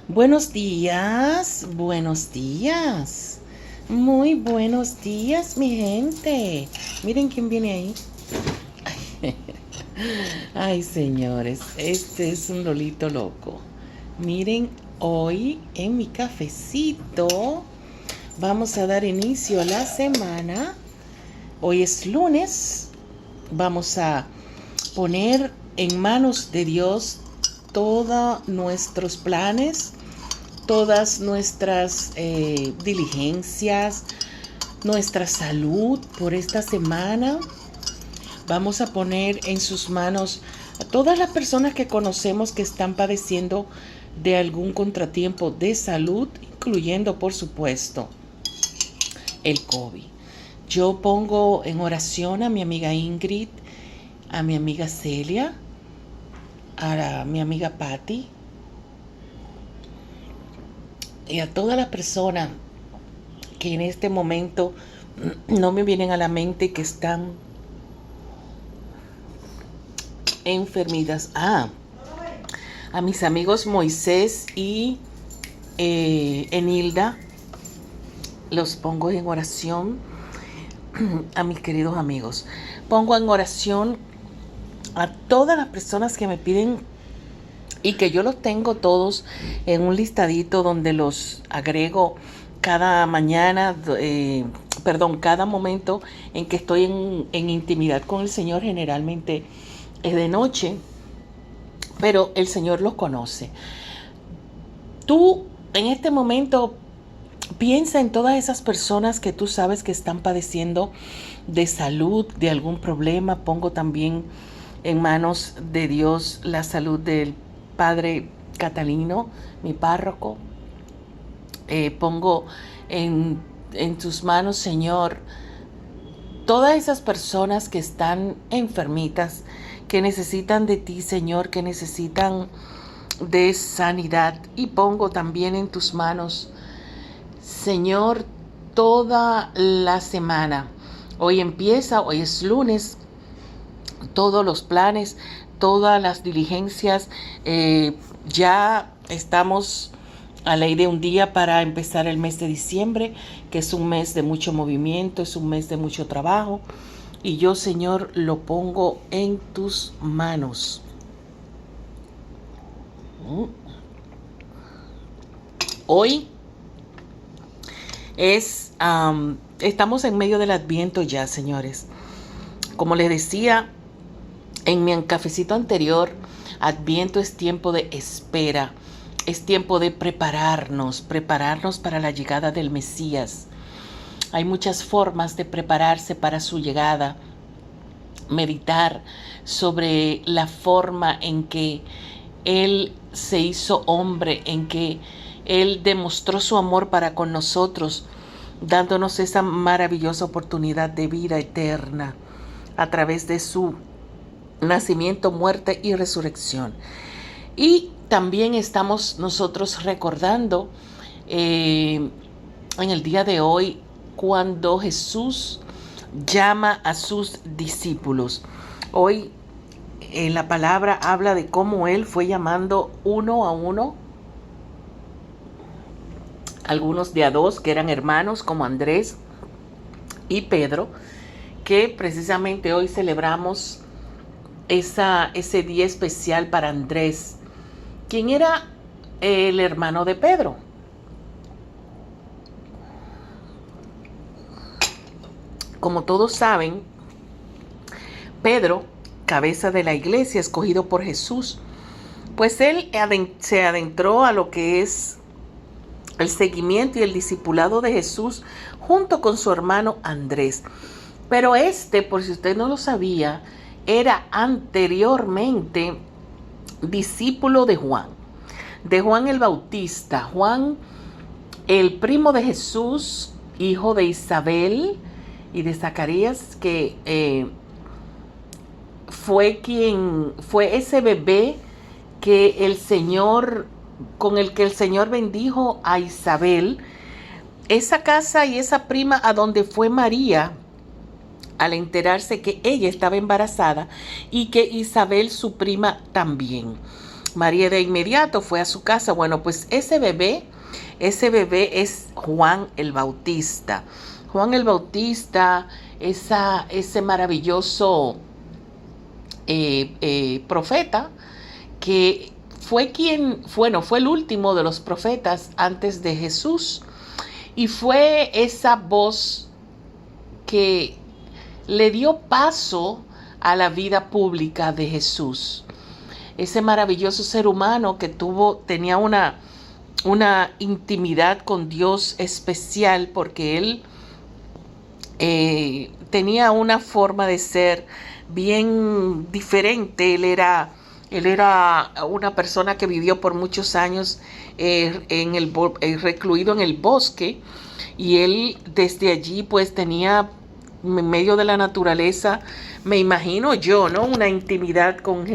Buenos días, buenos días. Muy buenos días, mi gente. Miren quién viene ahí. Ay, señores, este es un lolito loco. Miren, hoy en mi cafecito vamos a dar inicio a la semana. Hoy es lunes. Vamos a poner en manos de Dios todos nuestros planes, todas nuestras diligencias, nuestra salud por esta semana. Vamos a poner en sus manos a todas las personas que conocemos que están padeciendo de algún contratiempo de salud, incluyendo, por supuesto, el COVID. Yo pongo en oración a mi amiga Ingrid, a mi amiga Celia, a mi amiga Patty y a todas las personas que en este momento no me vienen a la mente que están enfermidas. A mis amigos Moisés y Enilda, los pongo en oración. A mis queridos amigos, pongo en oración a todas las personas que me piden y que yo los tengo todos en un listadito donde los agrego cada mañana, cada momento en que estoy en intimidad con el Señor. Generalmente es de noche, pero el Señor los conoce. Tú en este momento piensa en todas esas personas que tú sabes que están padeciendo de salud, de algún problema. Pongo también en manos de Dios la salud del Padre Catalino, mi párroco. Pongo en tus manos, Señor, todas esas personas que están enfermitas, que necesitan de ti, Señor, que necesitan de sanidad. Y pongo también en tus manos, Señor, toda la semana. Hoy es lunes, todos los planes, todas las diligencias. Ya estamos a ley de un día para empezar el mes de diciembre, que es un mes de mucho movimiento, es un mes de mucho trabajo. Y yo, Señor, lo pongo en tus manos. Hoy estamos en medio del Adviento ya, señores. Como les decía en mi cafecito anterior, Adviento es tiempo de espera, es tiempo de prepararnos para la llegada del Mesías. Hay muchas formas de prepararse para su llegada. Meditar sobre la forma en que Él se hizo hombre, en que Él demostró su amor para con nosotros, dándonos esa maravillosa oportunidad de vida eterna a través de su nacimiento, muerte y resurrección. Y también estamos nosotros recordando en el día de hoy cuando Jesús llama a sus discípulos. Hoy la palabra habla de cómo Él fue llamando uno a uno, algunos de a dos que eran hermanos como Andrés y Pedro, que precisamente hoy celebramos ese día especial para Andrés, quien era el hermano de Pedro. Como todos saben, Pedro, cabeza de la iglesia, escogido por Jesús, pues él se adentró a lo que es el seguimiento y el discipulado de Jesús junto con su hermano Andrés. Pero por si usted no lo sabía, era anteriormente discípulo de Juan el Bautista. Juan, el primo de Jesús, hijo de Isabel y de Zacarías, que fue ese bebé que con el que el Señor bendijo a Isabel. Esa casa y esa prima a donde fue María al enterarse que ella estaba embarazada y que Isabel, su prima, también. María de inmediato fue a su casa. Bueno, pues ese bebé es Juan el Bautista. Juan el Bautista, ese maravilloso profeta que fue fue el último de los profetas antes de Jesús, y fue esa voz que le dio paso a la vida pública de Jesús. Ese maravilloso ser humano que tenía una intimidad con Dios especial, porque él tenía una forma de ser bien diferente. Él era una persona que vivió por muchos años recluido en el bosque, y él desde allí pues tenía en medio de la naturaleza, me imagino yo, ¿no?, una intimidad con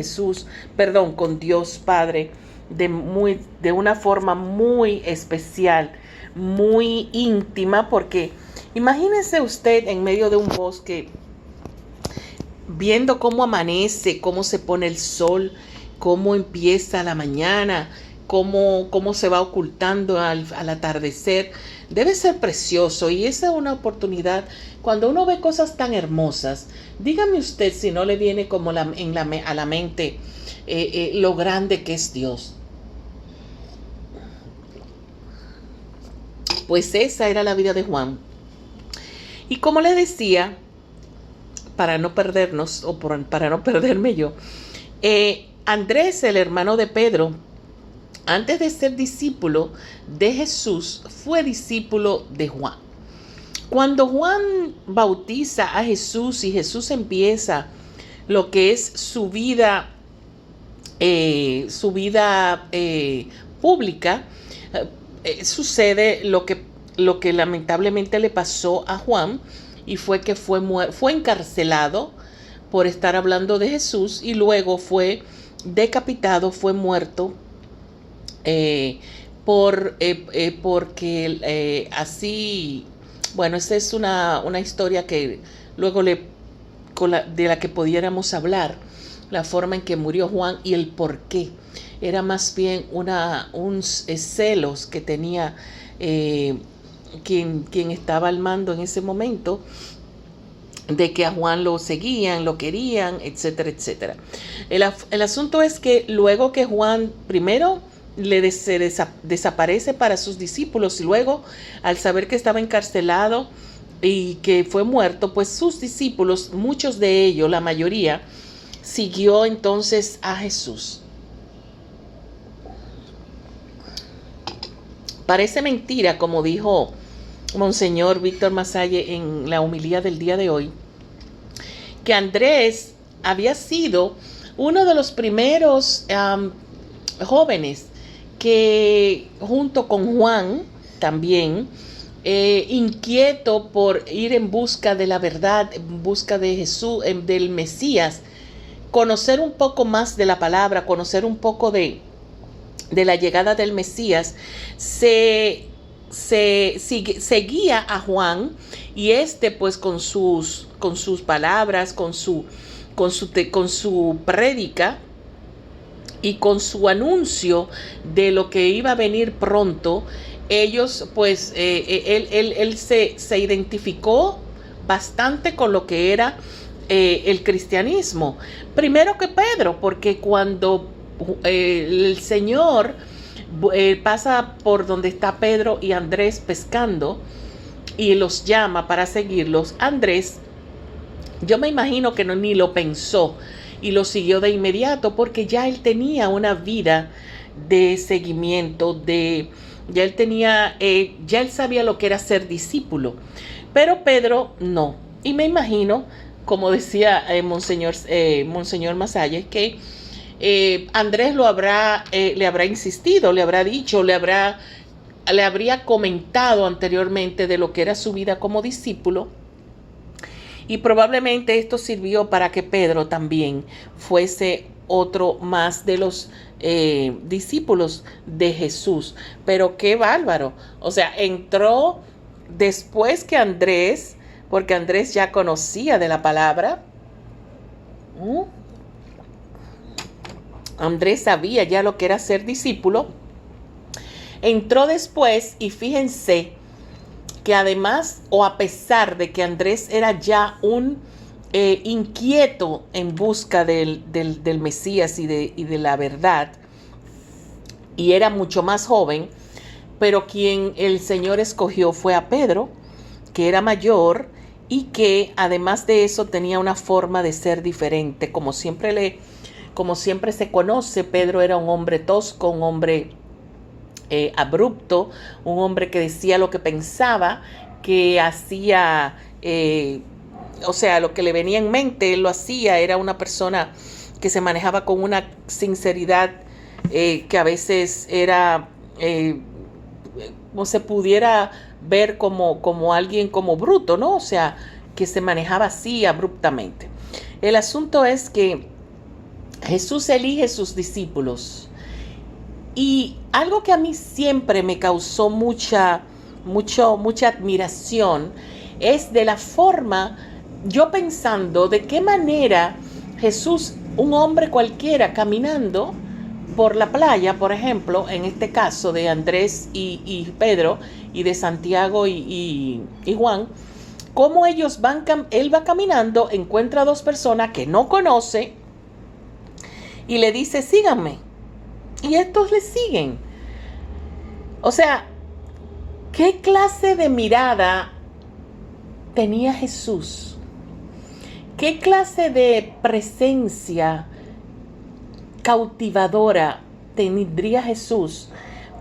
con Dios Padre, de una forma muy especial, muy íntima, porque imagínese usted en medio de un bosque, viendo cómo amanece, cómo se pone el sol, cómo empieza la mañana, cómo se va ocultando al atardecer. Debe ser precioso, y esa es una oportunidad. Cuando uno ve cosas tan hermosas, dígame usted si no le viene como a la mente lo grande que es Dios. Pues esa era la vida de Juan. Y como le decía, para no perdernos, para no perderme yo, Andrés, el hermano de Pedro, antes de ser discípulo de Jesús, fue discípulo de Juan. Cuando Juan bautiza a Jesús y Jesús empieza lo que es su vida pública, sucede lo que lamentablemente le pasó a Juan, y fue que fue encarcelado por estar hablando de Jesús, y luego fue decapitado, fue muerto, porque así, bueno, esa es una historia que luego de la que pudiéramos hablar, la forma en que murió Juan y el por qué. Era más bien celos que tenía quien estaba al mando en ese momento, de que a Juan lo seguían, lo querían, etcétera, etcétera. El asunto es que luego que Juan primero desaparece para sus discípulos, y luego, al saber que estaba encarcelado y que fue muerto, pues sus discípulos, muchos de ellos, la mayoría, siguió entonces a Jesús. Parece mentira, como dijo Monseñor Víctor Masalle en la homilía del día de hoy, que Andrés había sido uno de los primeros jóvenes que, junto con Juan también, inquieto por ir en busca de la verdad, en busca de Jesús, del Mesías, conocer un poco más de la palabra, conocer un poco de la llegada del Mesías, seguía a Juan, y pues con sus palabras, con su prédica y con su anuncio de lo que iba a venir pronto, ellos pues él se identificó bastante con lo que era el cristianismo, primero que Pedro, porque cuando el Señor pasa por donde está Pedro y Andrés pescando y los llama para seguirlos, Andrés, yo me imagino que ni lo pensó y lo siguió de inmediato, porque ya él tenía una vida de seguimiento, ya él sabía lo que era ser discípulo. Pero Pedro no. Y me imagino, como decía Monseñor Masalles, que Andrés le habrá insistido, le habrá dicho, le habría comentado anteriormente de lo que era su vida como discípulo, y probablemente esto sirvió para que Pedro también fuese otro más de los discípulos de Jesús. Pero qué bárbaro, o sea, entró después que Andrés, porque Andrés ya conocía de la palabra. Andrés sabía ya lo que era ser discípulo, entró después y fíjense que además o a pesar de que Andrés era ya un inquieto en busca del Mesías y de la verdad, y era mucho más joven, pero quien el Señor escogió fue a Pedro, que era mayor y que además de eso tenía una forma de ser diferente. Como siempre se conoce, Pedro era un hombre tosco, un hombre abrupto, un hombre que decía lo que pensaba, que hacía, o sea, lo que le venía en mente, él lo hacía. Era una persona que se manejaba con una sinceridad que a veces era, no se pudiera ver como alguien como bruto, ¿no? O sea, que se manejaba así abruptamente. El asunto es que Jesús elige sus discípulos. Y algo que a mí siempre me causó mucha admiración es de la forma, yo pensando de qué manera Jesús, un hombre cualquiera caminando por la playa, por ejemplo, en este caso de Andrés y Pedro, y de Santiago y Juan, cómo él va caminando, encuentra a dos personas que no conoce y le dice, síganme. Y estos le siguen. O sea, ¿qué clase de mirada tenía Jesús? ¿Qué clase de presencia cautivadora tendría Jesús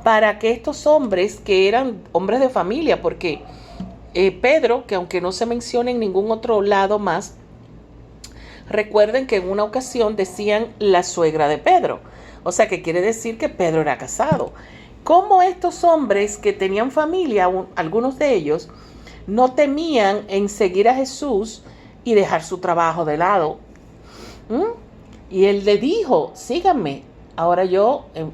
para que estos hombres, que eran hombres de familia, porque Pedro, que aunque no se menciona en ningún otro lado más, recuerden que en una ocasión decían la suegra de Pedro, o sea que quiere decir que Pedro era casado. ¿Cómo estos hombres que tenían familia, algunos de ellos, no temían en seguir a Jesús y dejar su trabajo de lado? Y él le dijo, síganme, ahora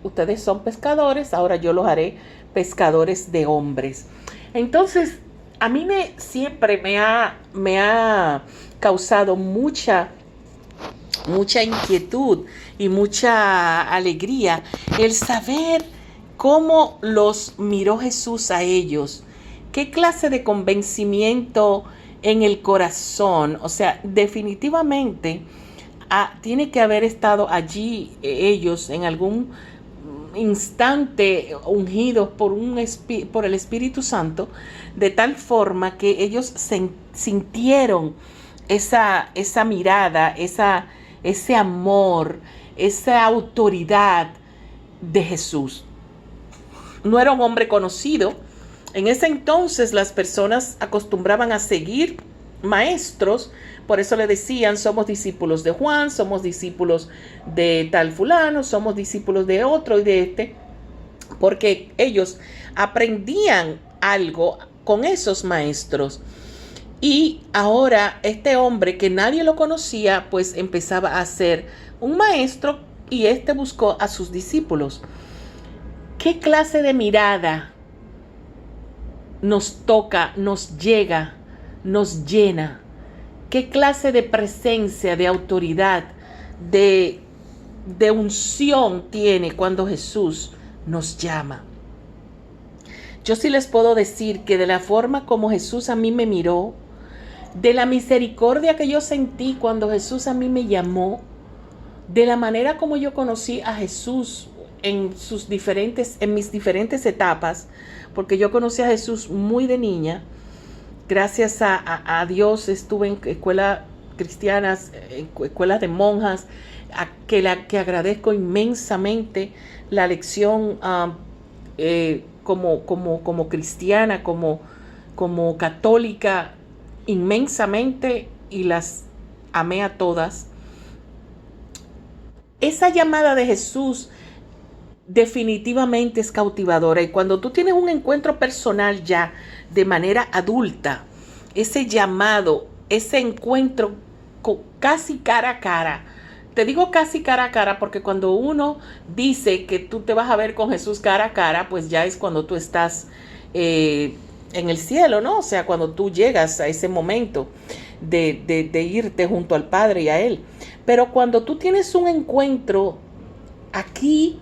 ustedes son pescadores, ahora yo los haré pescadores de hombres. Entonces, a mí siempre me ha causado mucha inquietud y mucha alegría el saber cómo los miró Jesús a ellos. ¿Qué clase de convencimiento en el corazón? O sea, definitivamente tiene que haber estado allí ellos en algún instante ungidos por el Espíritu Santo, de tal forma que ellos sintieron esa mirada, ese amor, esa autoridad de Jesús. No era un hombre conocido. En ese entonces las personas acostumbraban a seguir maestros, por eso le decían, somos discípulos de Juan, somos discípulos de tal fulano, somos discípulos de otro y de este, porque ellos aprendían algo con esos maestros. Y ahora este hombre que nadie lo conocía, pues empezaba a ser un maestro y este buscó a sus discípulos. ¿Qué clase de mirada nos toca, nos llega, nos llena? ¿Qué clase de presencia, de autoridad, de unción tiene cuando Jesús nos llama? Yo sí les puedo decir que de la forma como Jesús a mí me miró, de la misericordia que yo sentí cuando Jesús a mí me llamó, de la manera como yo conocí a Jesús en mis diferentes etapas, porque yo conocí a Jesús muy de niña. Gracias a Dios estuve en escuelas cristianas, en escuelas de monjas, que agradezco inmensamente la lección como cristiana, como católica, inmensamente, y las amé a todas. Esa llamada de Jesús definitivamente es cautivadora, y cuando tú tienes un encuentro personal ya de manera adulta, ese llamado, ese encuentro casi cara a cara. Te digo casi cara a cara porque cuando uno dice que tú te vas a ver con Jesús cara a cara, pues ya es cuando tú estás en el cielo, ¿no? O sea, cuando tú llegas a ese momento de irte junto al Padre y a Él. Pero cuando tú tienes un encuentro aquí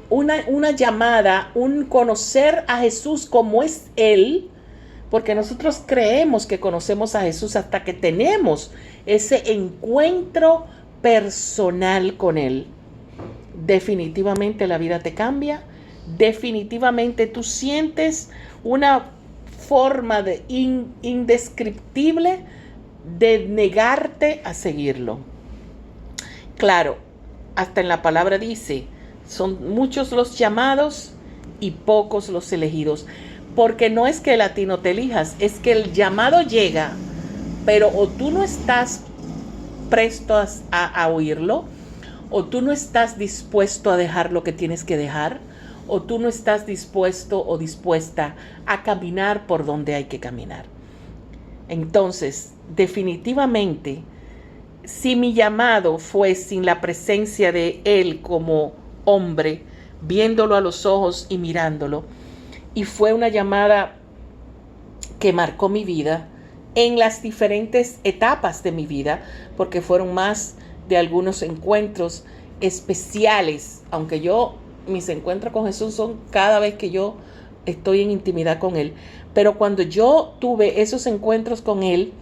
una llamada, un conocer a Jesús como es Él, porque nosotros creemos que conocemos a Jesús hasta que tenemos ese encuentro personal con Él. Definitivamente la vida te cambia, definitivamente tú sientes una forma de indescriptible de negarte a seguirlo. Claro, hasta en la palabra dice, son muchos los llamados y pocos los elegidos, porque no es que a ti no te elijas, es que el llamado llega, pero o tú no estás presto a oírlo, o tú no estás dispuesto a dejar lo que tienes que dejar, o tú no estás dispuesto o dispuesta a caminar por donde hay que caminar. Entonces, definitivamente, si mi llamado fue sin la presencia de Él como hombre, viéndolo a los ojos y mirándolo, y fue una llamada que marcó mi vida en las diferentes etapas de mi vida, porque fueron más de algunos encuentros especiales, aunque mis encuentros con Jesús son cada vez que yo estoy en intimidad con Él, pero cuando yo tuve esos encuentros con Él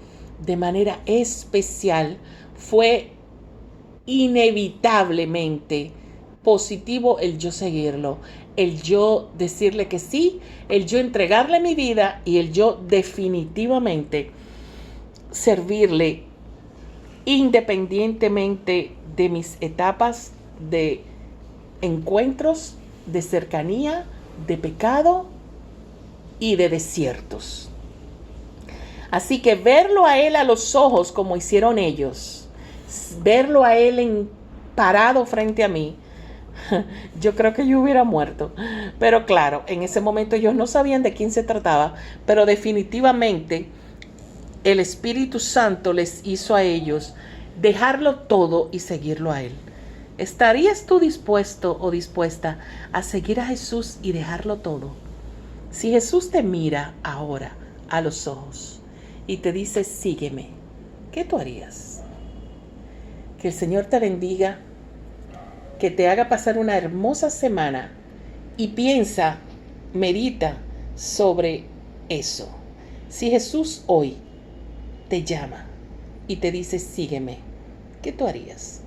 de manera especial, fue inevitablemente positivo el yo seguirlo, el yo decirle que sí, el yo entregarle mi vida y el yo definitivamente servirle independientemente de mis etapas de encuentros, de cercanía, de pecado y de desiertos. Así que verlo a Él a los ojos como hicieron ellos, verlo a Él parado frente a mí, yo creo que yo hubiera muerto. Pero claro, en ese momento ellos no sabían de quién se trataba, pero definitivamente el Espíritu Santo les hizo a ellos dejarlo todo y seguirlo a Él. ¿Estarías tú dispuesto o dispuesta a seguir a Jesús y dejarlo todo? Si Jesús te mira ahora a los ojos y te dice, sígueme, ¿qué tú harías? Que el Señor te bendiga, que te haga pasar una hermosa semana y piensa, medita sobre eso. Si Jesús hoy te llama y te dice, sígueme, ¿qué tú harías?